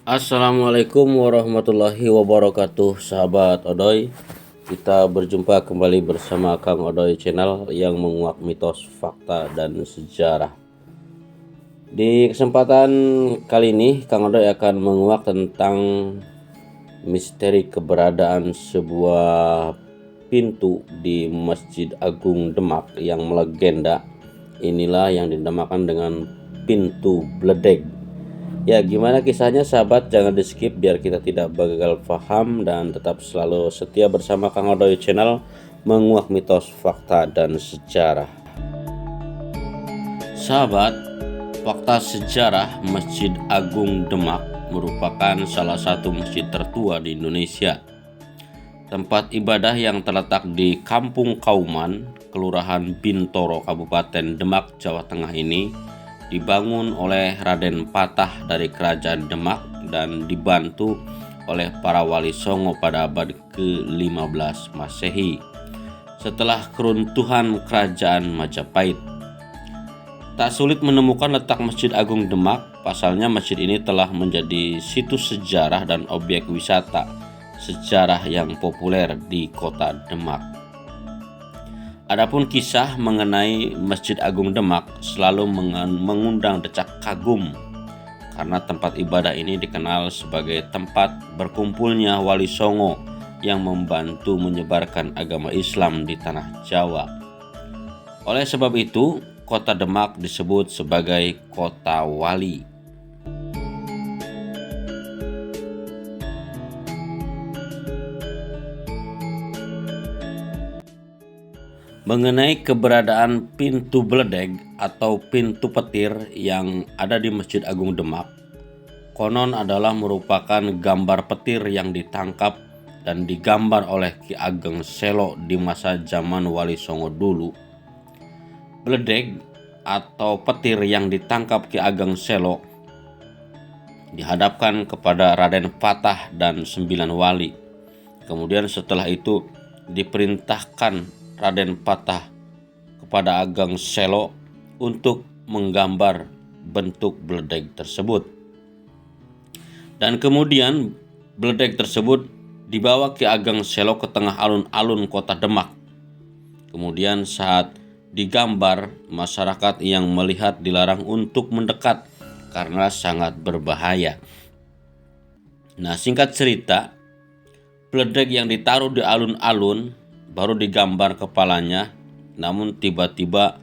Assalamualaikum warahmatullahi wabarakatuh, sahabat Odoy. Kita berjumpa kembali bersama Kang Odoy Channel yang menguak mitos, fakta, dan sejarah. Di kesempatan kali ini Kang Odoy akan menguak tentang misteri keberadaan sebuah pintu di Masjid Agung Demak yang melegenda. Inilah yang dinamakan dengan pintu Bledeg. Ya, gimana kisahnya sahabat? Jangan di skip biar kita tidak gagal paham, dan tetap selalu setia bersama Kang Odoy Channel menguak mitos, fakta, dan sejarah. Sahabat, fakta sejarah Masjid Agung Demak merupakan salah satu masjid tertua di Indonesia. Tempat ibadah yang terletak di Kampung Kauman, Kelurahan Bintoro, Kabupaten Demak, Jawa Tengah ini dibangun oleh Raden Patah dari Kerajaan Demak dan dibantu oleh para wali Songo pada abad ke-15 Masehi setelah keruntuhan Kerajaan Majapahit. Tak sulit menemukan letak Masjid Agung Demak, pasalnya masjid ini telah menjadi situs sejarah dan objek wisata sejarah yang populer di kota Demak. Adapun kisah mengenai Masjid Agung Demak selalu mengundang decak kagum karena tempat ibadah ini dikenal sebagai tempat berkumpulnya wali Songo yang membantu menyebarkan agama Islam di tanah Jawa. Oleh sebab itu, kota Demak disebut sebagai kota wali. Mengenai keberadaan pintu Bledeg atau pintu petir yang ada di Masjid Agung Demak, konon adalah merupakan gambar petir yang ditangkap dan digambar oleh Ki Ageng Selo di masa zaman Wali Songo dulu. Bledeg atau petir yang ditangkap Ki Ageng Selo dihadapkan kepada Raden Patah dan 9 wali. Kemudian setelah itu diperintahkan Raden Patah kepada Ageng Selo untuk menggambar bentuk bledeg tersebut. Dan kemudian bledeg tersebut dibawa Ki Ageng Selo ke tengah alun-alun kota Demak. Kemudian saat digambar, masyarakat yang melihat dilarang untuk mendekat karena sangat berbahaya. Nah, singkat cerita, bledeg yang ditaruh di alun-alun baru digambar kepalanya, namun tiba-tiba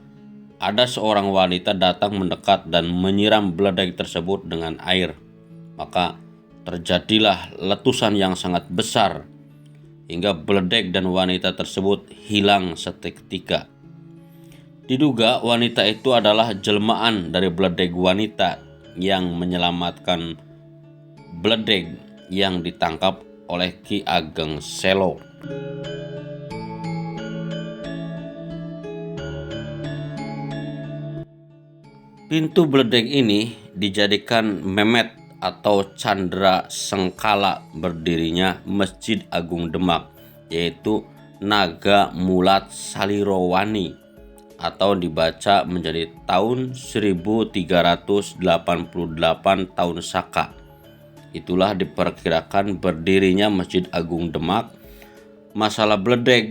ada seorang wanita datang mendekat dan menyiram bledeg tersebut dengan air. Maka terjadilah letusan yang sangat besar hingga bledeg dan wanita tersebut hilang seketika. Diduga wanita itu adalah jelmaan dari bledeg wanita yang menyelamatkan bledeg yang ditangkap oleh Ki Ageng Selo. Pintu bledeg ini dijadikan memet atau candra sengkala berdirinya Masjid Agung Demak, yaitu Naga Mulat Salirowani, atau dibaca menjadi tahun 1388 tahun Saka. Itulah diperkirakan berdirinya Masjid Agung Demak. Masalah bledeg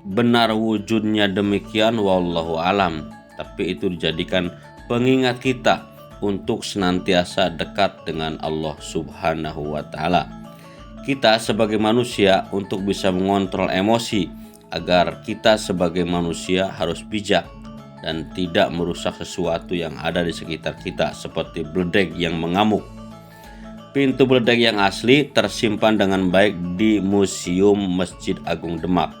benar wujudnya demikian, wallahu alam, tapi itu dijadikan pengingat kita untuk senantiasa dekat dengan Allah Subhanahu wa Ta'ala. Kita sebagai manusia untuk bisa mengontrol emosi, agar kita sebagai manusia harus bijak dan tidak merusak sesuatu yang ada di sekitar kita, seperti bledeg yang mengamuk. Pintu bledeg yang asli tersimpan dengan baik di Museum Masjid Agung Demak.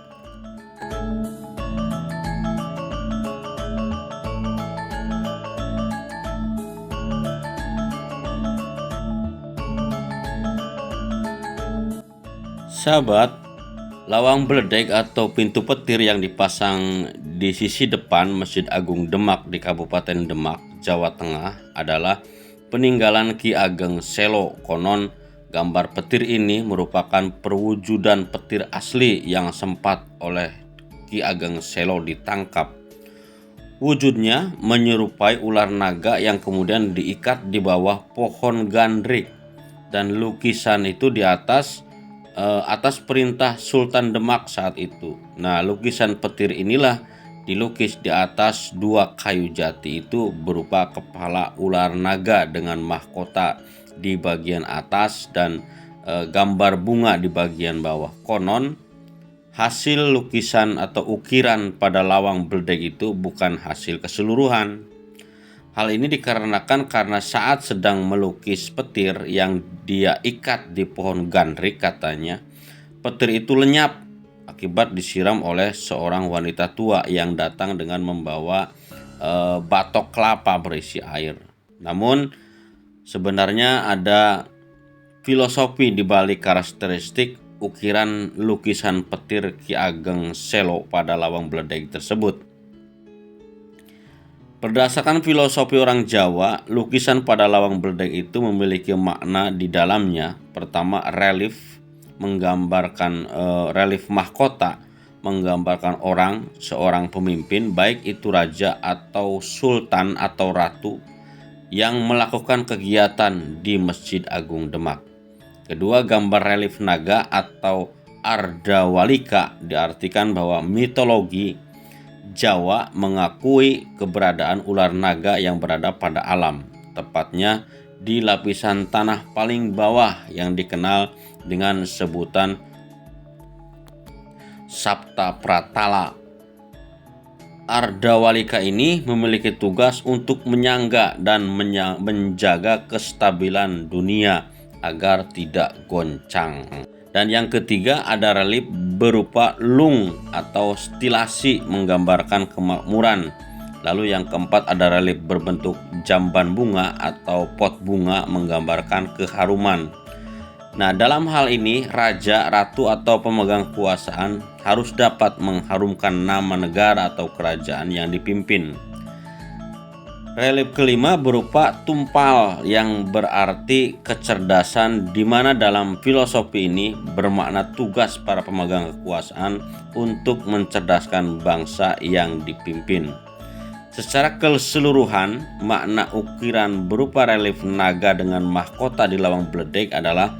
Sahabat, lawang bledeg atau pintu petir yang dipasang di sisi depan Masjid Agung Demak di Kabupaten Demak, Jawa Tengah adalah peninggalan Ki Ageng Selo. Konon gambar petir ini merupakan perwujudan petir asli yang sempat oleh Ki Ageng Selo ditangkap. Wujudnya menyerupai ular naga yang kemudian diikat di bawah pohon gandrik dan lukisan itu di atas perintah Sultan Demak saat itu. Nah, lukisan petir inilah dilukis di atas 2 kayu jati itu berupa kepala ular naga dengan mahkota di bagian atas dan gambar bunga di bagian bawah. Konon hasil lukisan atau ukiran pada lawang beledeg itu bukan hasil keseluruhan. Hal ini dikarenakan karena saat sedang melukis petir yang dia ikat di pohon gandrik, katanya, petir itu lenyap akibat disiram oleh seorang wanita tua yang datang dengan membawa batok kelapa berisi air. Namun sebenarnya ada filosofi di balik karakteristik ukiran lukisan petir Ki Ageng Selo pada lawang beledeg tersebut. Berdasarkan filosofi orang Jawa, lukisan pada lawang beledeg itu memiliki makna di dalamnya. Pertama, relief menggambarkan relief mahkota, menggambarkan seorang pemimpin, baik itu raja atau sultan atau ratu, yang melakukan kegiatan di Masjid Agung Demak. Kedua, gambar relief naga atau Ardawalika diartikan bahwa mitologi Jawa mengakui keberadaan ular naga yang berada pada alam, tepatnya di lapisan tanah paling bawah yang dikenal dengan sebutan Sapta Pratala. Ardawalika ini memiliki tugas untuk menyangga dan menjaga kestabilan dunia agar tidak goncang. Dan yang ketiga, ada relief berupa lung atau stilasi menggambarkan kemakmuran. Lalu yang keempat, ada relief berbentuk jamban bunga atau pot bunga menggambarkan keharuman. Nah, dalam hal ini raja, ratu atau pemegang kekuasaan harus dapat mengharumkan nama negara atau kerajaan yang dipimpin. Relief kelima berupa tumpal yang berarti kecerdasan, di mana dalam filosofi ini bermakna tugas para pemegang kekuasaan untuk mencerdaskan bangsa yang dipimpin. Secara keseluruhan, makna ukiran berupa relief naga dengan mahkota di lawang beledeg adalah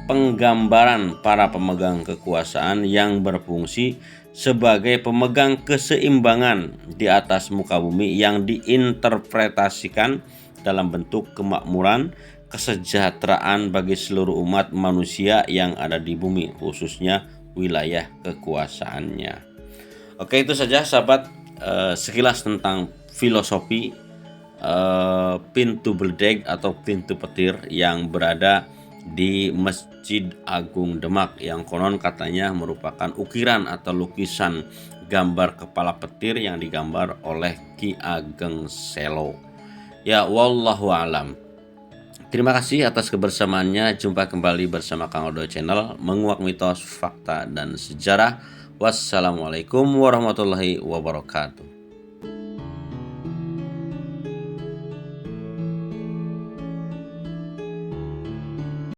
penggambaran para pemegang kekuasaan yang berfungsi sebagai pemegang keseimbangan di atas muka bumi yang diinterpretasikan dalam bentuk kemakmuran, kesejahteraan bagi seluruh umat manusia yang ada di bumi, khususnya wilayah kekuasaannya. Oke, itu saja sahabat, sekilas tentang filosofi pintu beledeg atau pintu petir yang berada di Masjid Agung Demak, yang konon katanya merupakan ukiran atau lukisan gambar kepala petir yang digambar oleh Ki Ageng Selo. Ya, wallahu alam. Terima kasih atas kebersamaannya. Jumpa kembali bersama Kang Odo Channel, menguak mitos, fakta, dan sejarah. Wassalamualaikum warahmatullahi wabarakatuh.